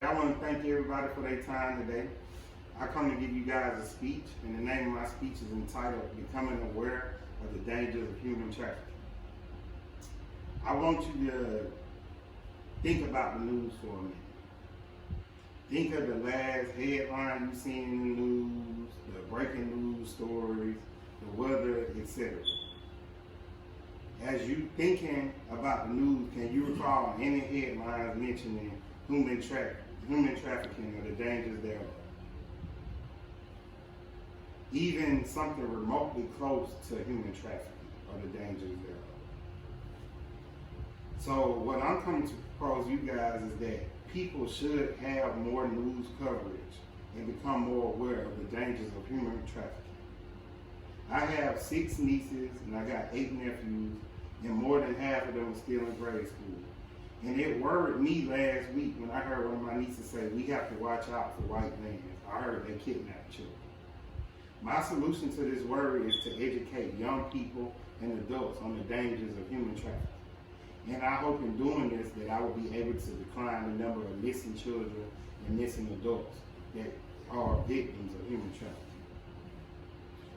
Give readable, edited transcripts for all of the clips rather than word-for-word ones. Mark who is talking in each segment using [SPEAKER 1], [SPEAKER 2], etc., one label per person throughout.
[SPEAKER 1] I want to thank everybody for their time today. I come to give you guys a speech, and the name of my speech is entitled Becoming Aware of the Dangers of Human Trafficking. I want you to think about the news for a minute. Think of the last headline you've seen in the news, the breaking news stories, the weather, etc. As you thinking about the news, can you recall any headlines mentioning human trafficking or the dangers thereof? Even something remotely close to human trafficking or the dangers thereof. So what I'm coming to propose you guys is that people should have more news coverage and become more aware of the dangers of human trafficking. I have 6 nieces and I got 8 nephews, and more than half of them are still in grade school. And it worried me last week when I heard one of my nieces say, we have to watch out for white men. I heard they kidnap children. My solution to this worry is to educate young people and adults on the dangers of human trafficking. And I hope in doing this that I will be able to decline the number of missing children and missing adults that are victims of human trafficking.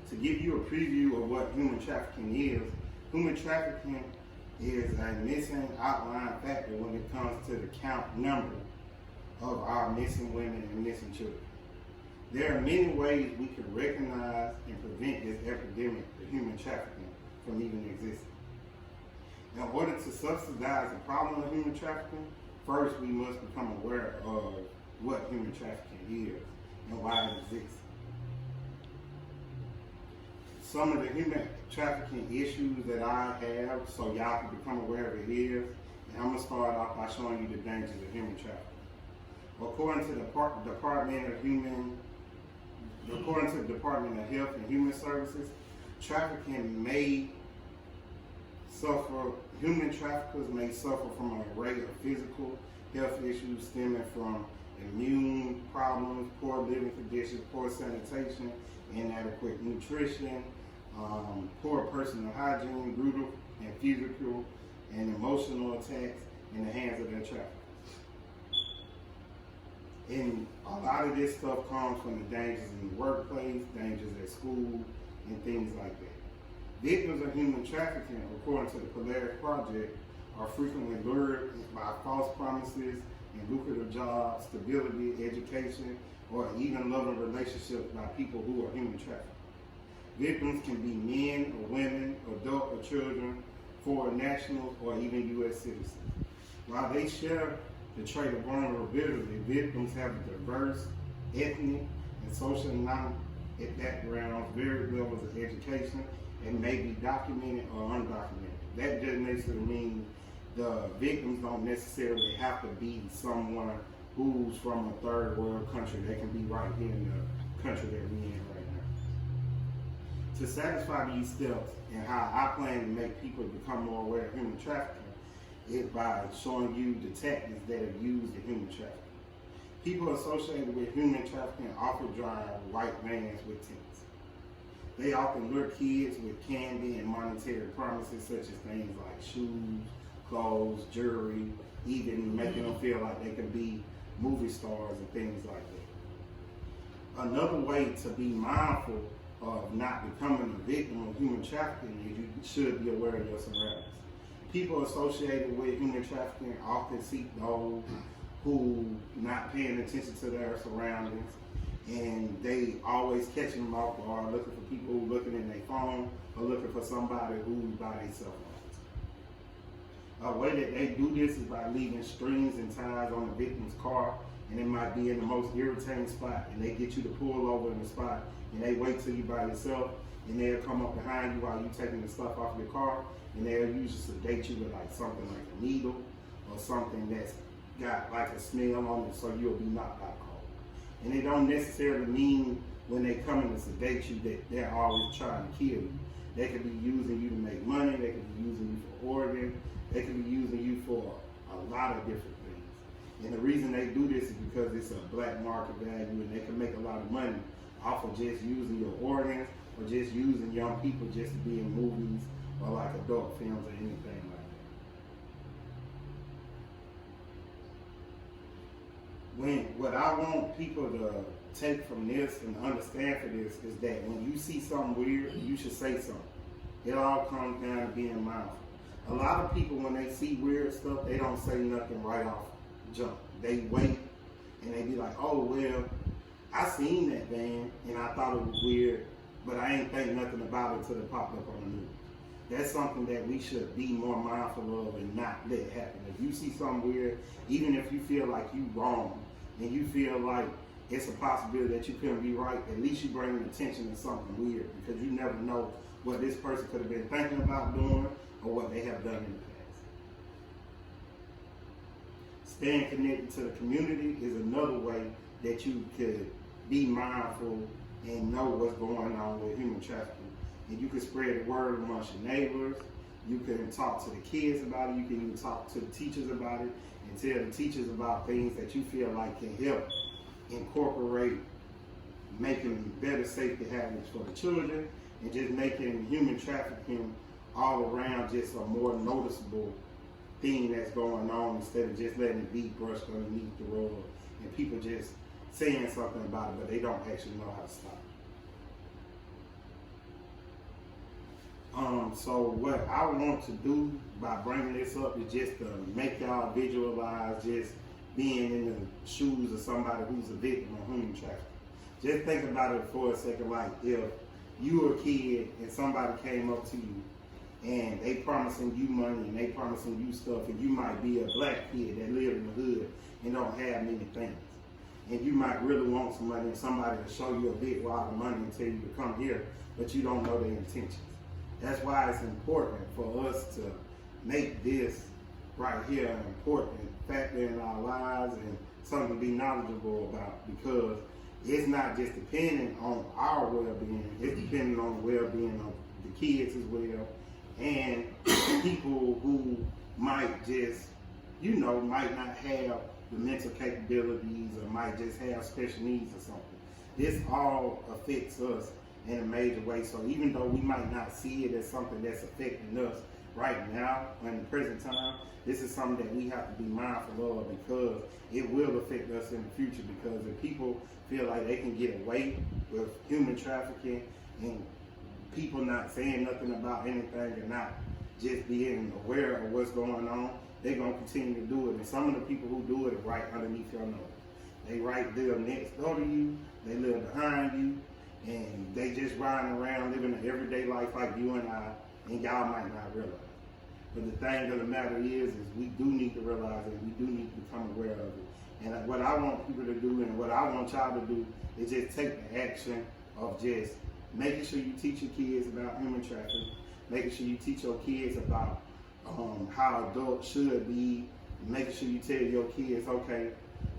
[SPEAKER 1] To give you a preview of what human trafficking human trafficking is a missing outline factor when it comes to the count number of our missing women and missing children. There are many ways we can recognize and prevent this epidemic of human trafficking from even existing. In order to subsidize the problem of human trafficking, first we must become aware of what human trafficking is and why it exists. Some of the human trafficking issues that I have, so y'all can become aware of it is, and I'm going to start off by showing you the dangers of human trafficking. According to the Department of Health and Human Services, human traffickers may suffer from an array of physical health issues stemming from immune problems, poor living conditions, poor sanitation, inadequate nutrition, poor personal hygiene, brutal and physical and emotional attacks in the hands of their traffickers. And a lot of this stuff comes from the dangers in the workplace, dangers at school, and things like that. Victims of human trafficking, according to the Polaris Project, are frequently lured by false promises and lucrative jobs, stability, education, or even loving relationships by people who are human trafficked. Victims can be men or women, adult or children, foreign nationals, or even U.S. citizens. While they share the trait of vulnerability, victims have diverse ethnic and social backgrounds, varied levels of education, and may be documented or undocumented. That doesn't necessarily mean the victims don't necessarily have to be someone who's from a third world country. They can be right here in the country that we're in right now. To satisfy these steps and how I plan to make people become more aware of human trafficking is by showing you the tactics that are used in human trafficking. People associated with human trafficking often drive white vans with tents. They often lure kids with candy and monetary promises such as things like shoes, clothes, jewelry, even making them feel like they can be movie stars and things like that. Another way to be mindful of not becoming a victim of human trafficking is you should be aware of your surroundings. People associated with human trafficking often seek those who not paying attention to their surroundings, and they always catching them off guard, looking for people who looking in their phone or looking for somebody who's by their cell phones. A way that they do this is by leaving strings and ties on the victim's car, and it might be in the most irritating spot, and they get you to pull over in the spot, and they wait till you by yourself, and they'll come up behind you while you're taking the stuff off your car, and they'll usually sedate you with like something like a needle or something that's got like a smell on it, so you'll be knocked out cold. And they don't necessarily mean when they come in to sedate you that they're always trying to kill you. They could be using you to make money, they could be using you for organs, they could be using you for a lot of different things. And the reason they do this is because it's a black market value, and they can make a lot of money off of just using your organs or just using young people just to be in movies or like adult films or anything like that. what I want people to take from this and understand for this is that when you see something weird, you should say something. It all comes down to being mindful. A lot of people, when they see weird stuff, they don't say nothing right off jump. They wait and they be like, oh, well, I seen that thing and I thought it was weird, but I ain't think nothing about it until it popped up on the news. That's something that we should be more mindful of and not let happen. If you see something weird, even if you feel like you wrong and you feel like it's a possibility that you couldn't be right, at least you bring attention to something weird, because you never know what this person could have been thinking about doing or what they have done in the past. Staying connected to the community is another way that you could be mindful and know what's going on with human trafficking. And you can spread the word amongst your neighbors. You can talk to the kids about it. You can even talk to the teachers about it and tell the teachers about things that you feel like can help incorporate making better safety habits for the children and just making human trafficking all around just a more noticeable thing that's going on, instead of just letting it be brushed underneath the rug and people just saying something about it, but they don't actually know how to stop it. So what I want to do by bringing this up is just to make y'all visualize just being in the shoes of somebody who's a victim of human trafficking. Just think about it for a second, like if you were a kid and somebody came up to you and they promising you money and they promising you stuff, and you might be a black kid that live in the hood and don't have many things. And you might really want some money and somebody will show you a big wad of money and tell you to come here, but you don't know their intentions. That's why it's important for us to make this right here an important factor in our lives and something to be knowledgeable about, because it's not just dependent on our well-being, it's dependent on the well-being of the kids as well, and people who might just, might not have the mental capabilities or might just have special needs or something. This all affects us in a major way. So even though we might not see it as something that's affecting us right now in the present time, this is something that we have to be mindful of, because it will affect us in the future. Because if people feel like they can get away with human trafficking and people not saying nothing about anything and not just being aware of what's going on, they're going to continue to do it. And some of the people who do it are right underneath your nose. They live next door to you, they live behind you, and they just riding around living an everyday life like you and I, and y'all might not realize. But the thing of the matter is we do need to realize it. We do need to become aware of it. And what I want people to do and what I want y'all to do is just take the action of just making sure you teach your kids about human trafficking, making sure you teach your kids about how adults should be, making sure you tell your kids, okay,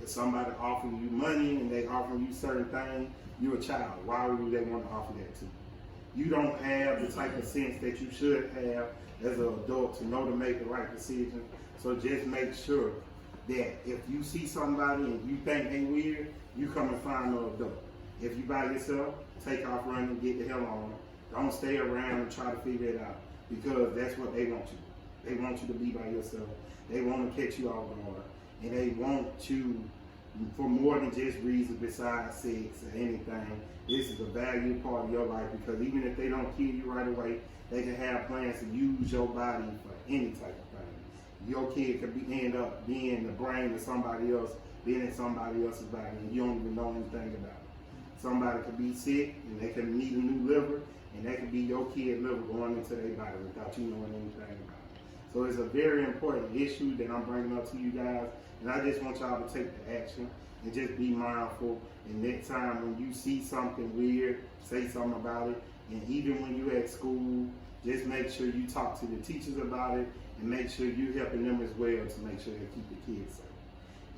[SPEAKER 1] if somebody offering you money and they offering you certain things, you're a child. Why would they want to offer that to you? You don't have the type of sense that you should have as an adult to know to make the right decision. So just make sure that if you see somebody and you think they weird, you come and find an adult. If you by yourself, take off running, get the hell on. Don't stay around and try to figure it out, because that's what they want you. They want you to be by yourself. They want to catch you off guard, and they want you for more than just reasons besides sex or anything. This is a valued part of your life, because even if they don't kill you right away, they can have plans to use your body for any type of thing. Your kid could end up being the brain of somebody else, being in somebody else's body, and you don't even know anything about it. Somebody could be sick and they could need a new liver, and that could be your kid's liver going into their body without you knowing anything about it. So it's a very important issue that I'm bringing up to you guys, and I just want y'all to take the action and just be mindful. And next time when you see something weird, say something about it. And even when you're at school, just make sure you talk to the teachers about it, and make sure you're helping them as well to make sure they keep the kids safe.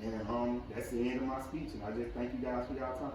[SPEAKER 1] And that's the end of my speech, and I just thank you guys for y'all time.